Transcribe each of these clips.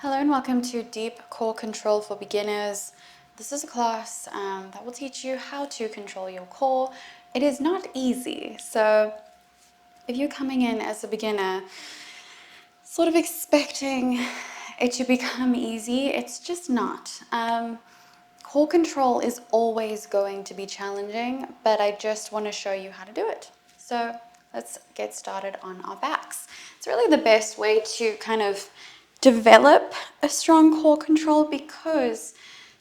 Hello and welcome to Deep Core Control for Beginners. This is a class that will teach you how to control your core. It is not easy, so if you're coming in as a beginner, sort of expecting it to become easy, it's just not. Core control is always going to be challenging, but I just want to show you how to do it. So let's get started on our backs. It's really the best way to kind of develop a strong core control because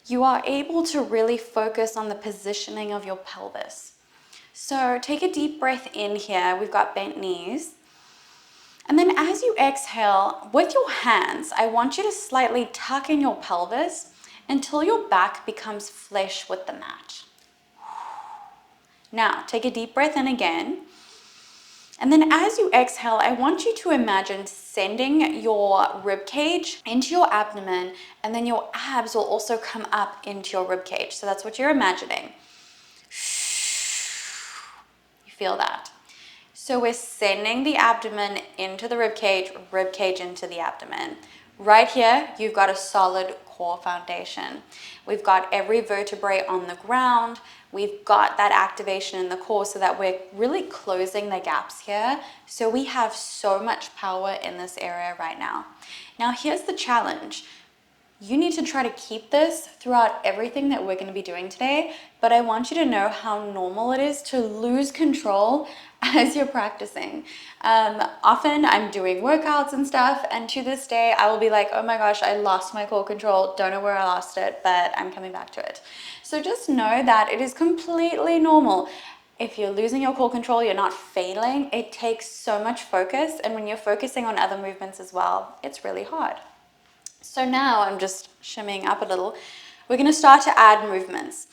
you are able to really focus on the positioning of your pelvis. So take a deep breath in here. We've got bent knees. And then as you exhale, with your hands, I want you to slightly tuck in your pelvis until your back becomes flush with the mat. Now, take a deep breath in again. And then as you exhale, I want you to imagine sending your rib cage into your abdomen, and then your abs will also come up into your rib cage. So that's what you're imagining. You feel that? So we're sending the abdomen into the rib cage into the abdomen. Right here, you've got a solid core foundation. We've got every vertebrae on the ground. We've got that activation in the core so that we're really closing the gaps here. So we have so much power in this area right now. Now, here's the challenge. You need to try to keep this throughout everything that we're going to be doing today, but I want you to know how normal it is to lose control as you're practicing. Often I'm doing workouts and stuff, and to this day I will be like, oh my gosh, I lost my core control, don't know where I lost it, but I'm coming back to it. So just know that it is completely normal. If you're losing your core control, you're not failing. It takes so much focus, and when you're focusing on other movements as well, it's really hard. So now I'm just shimmying up a little. We're going to start to add movements.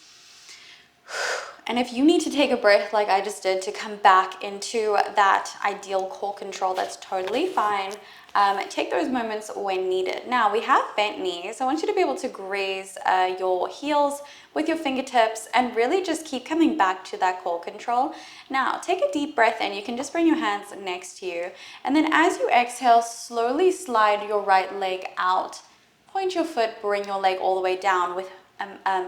And if you need to take a breath like I just did to come back into that ideal core control, that's totally fine. Take those moments when needed. Now we have bent knees. I want you to be able to graze your heels with your fingertips and really just keep coming back to that core control. Now take a deep breath in. You can just bring your hands next to you. And then as you exhale, slowly slide your right leg out. Point your foot, bring your leg all the way down with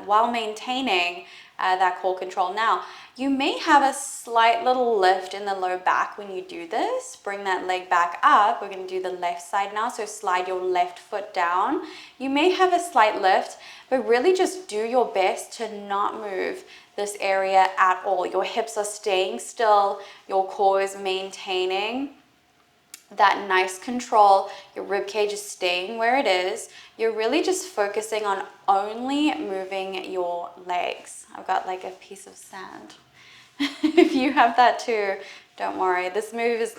while maintaining that core control. Now, you may have a slight little lift in the low back when you do this. Bring that leg back up. We're going to do the left side now, so slide your left foot down. You may have a slight lift, but really just do your best to not move this area at all. Your hips are staying still, your core is maintaining that nice control, your rib cage is staying where it is. You're really just focusing on only moving your legs. I've got like a piece of sand. If you have that too, don't worry. This move is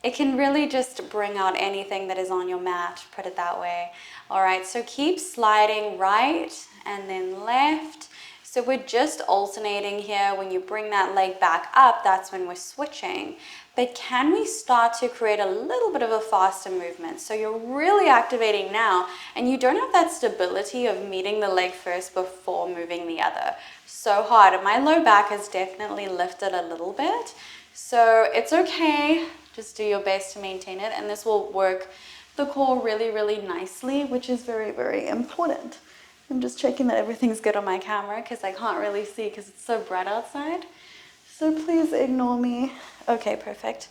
it can really just bring out anything that is on your mat, put it that way. All right, so keep sliding right and then left. So we're just alternating here. When you bring that leg back up, that's when we're switching. But can we start to create a little bit of a faster movement? So you're really activating now, and you don't have that stability of meeting the leg first before moving the other. So hard. And my low back has definitely lifted a little bit. So it's okay. Just do your best to maintain it, and this will work the core really, really nicely, which is very, very important. I'm just checking that everything's good on my camera because I can't really see because it's so bright outside. So please ignore me. Okay, perfect.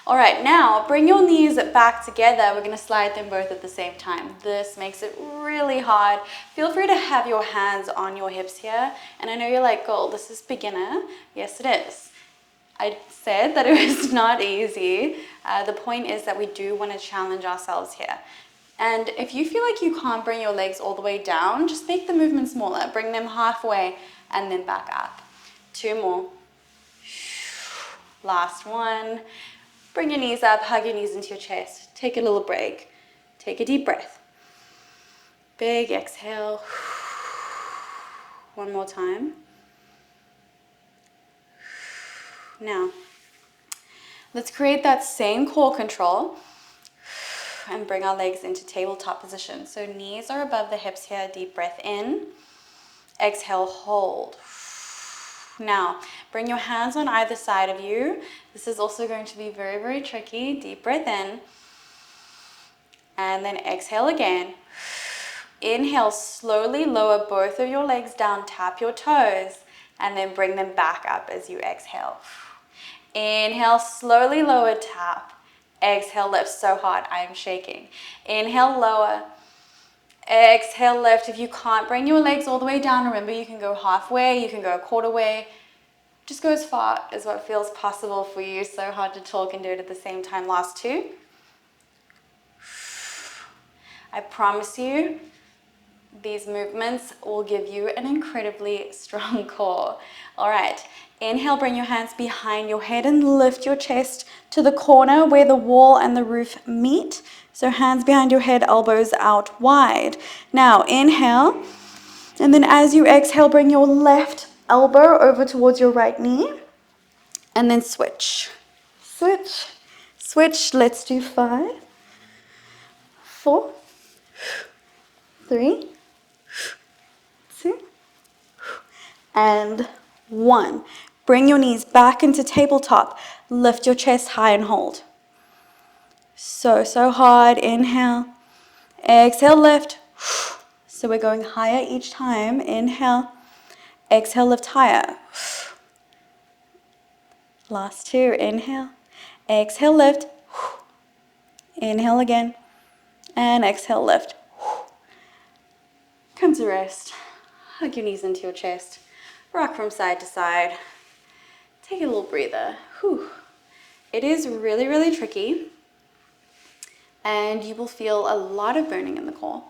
All right, now bring your knees back together. We're going to slide them both at the same time. This makes it really hard. Feel free to have your hands on your hips here. And I know you're like, "Girl, this is beginner." Yes, it is. I said that it was not easy. The point is that we do want to challenge ourselves here. And if you feel like you can't bring your legs all the way down, just make the movement smaller. Bring them halfway and then back up. 2 more. Last one. Bring your knees up, hug your knees into your chest. Take a little break. Take a deep breath. Big exhale. One more time. Now, let's create that same core control and bring our legs into tabletop position. So knees are above the hips here. Deep breath in. Exhale, hold. Now, bring your hands on either side of you. This is also going to be very, very tricky. Deep breath in. and then exhale again. Inhale, slowly lower both of your legs down, tap your toes, and then bring them back up as you exhale. Inhale, slowly lower, tap. Exhale, lift so hard, I am shaking. Inhale, lower. Exhale, lift. If you can't bring your legs all the way down, remember you can go halfway, you can go a quarter way. Just go as far as what feels possible for you. So hard to talk and do it at the same time. Last two. I promise you, these movements will give you an incredibly strong core. All right, inhale, bring your hands behind your head and lift your chest to the corner where the wall and the roof meet. So hands behind your head, elbows out wide. Now inhale, and then as you exhale, bring your left elbow over towards your right knee, and then switch, switch, switch. Let's do 5, 4, 3, 2, and 1. Bring your knees back into tabletop. Lift your chest high and hold. So hard. Inhale. Exhale, lift. So we're going higher each time. Inhale. Exhale, lift higher. Last two. Inhale. Exhale, lift. Inhale again. And exhale, lift. Come to rest. Hug your knees into your chest. Rock from side to side. Take a little breather. Whew. It is really, really tricky, and you will feel a lot of burning in the core.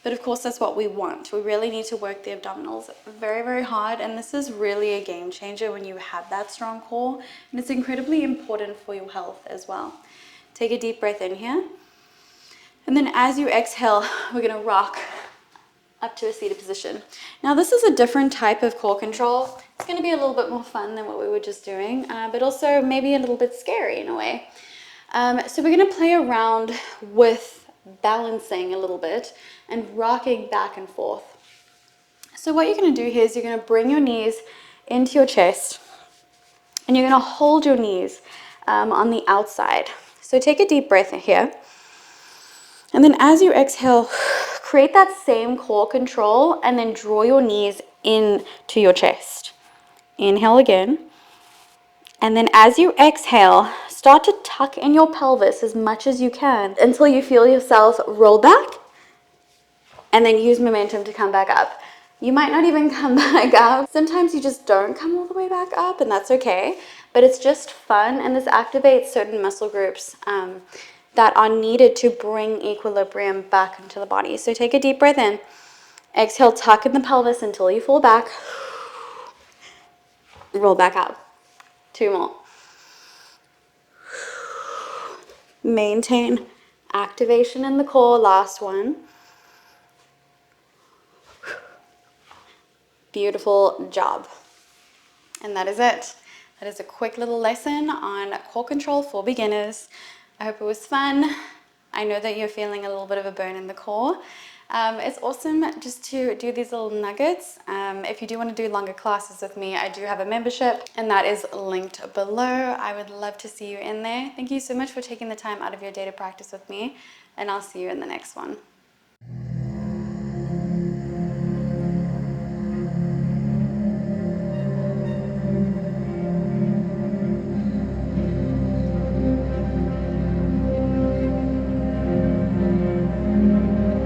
But of course, that's what we want. We really need to work the abdominals very, very hard, and this is really a game changer when you have that strong core, and it's incredibly important for your health as well. Take a deep breath in here, and then as you exhale, we're gonna rock up to a seated position. Now this is a different type of core control. It's going to be a little bit more fun than what we were just doing, but also maybe a little bit scary in a way. So we're going to play around with balancing a little bit and rocking back and forth. So what you're going to do here is you're going to bring your knees into your chest, and you're going to hold your knees on the outside. So take a deep breath in here. And then as you exhale, create that same core control and then draw your knees into your chest. Inhale again. And then as you exhale, start to tuck in your pelvis as much as you can until you feel yourself roll back, and then use momentum to come back up. You might not even come back up. Sometimes you just don't come all the way back up, and that's okay. But it's just fun, and this activates certain muscle groups that are needed to bring equilibrium back into the body. So take a deep breath in. Exhale, tuck in the pelvis until you fall back. Roll back up. 2 more. Maintain activation in the core. Last one. Beautiful job. And that is it. That is a quick little lesson on core control for beginners. I hope it was fun. I know that you're feeling a little bit of a burn in the core. It's awesome just to do these little nuggets. If you do want to do longer classes with me, I do have a membership, and that is linked below. I would love to see you in there. Thank you so much for taking the time out of your day to practice with me, and I'll see you in the next one.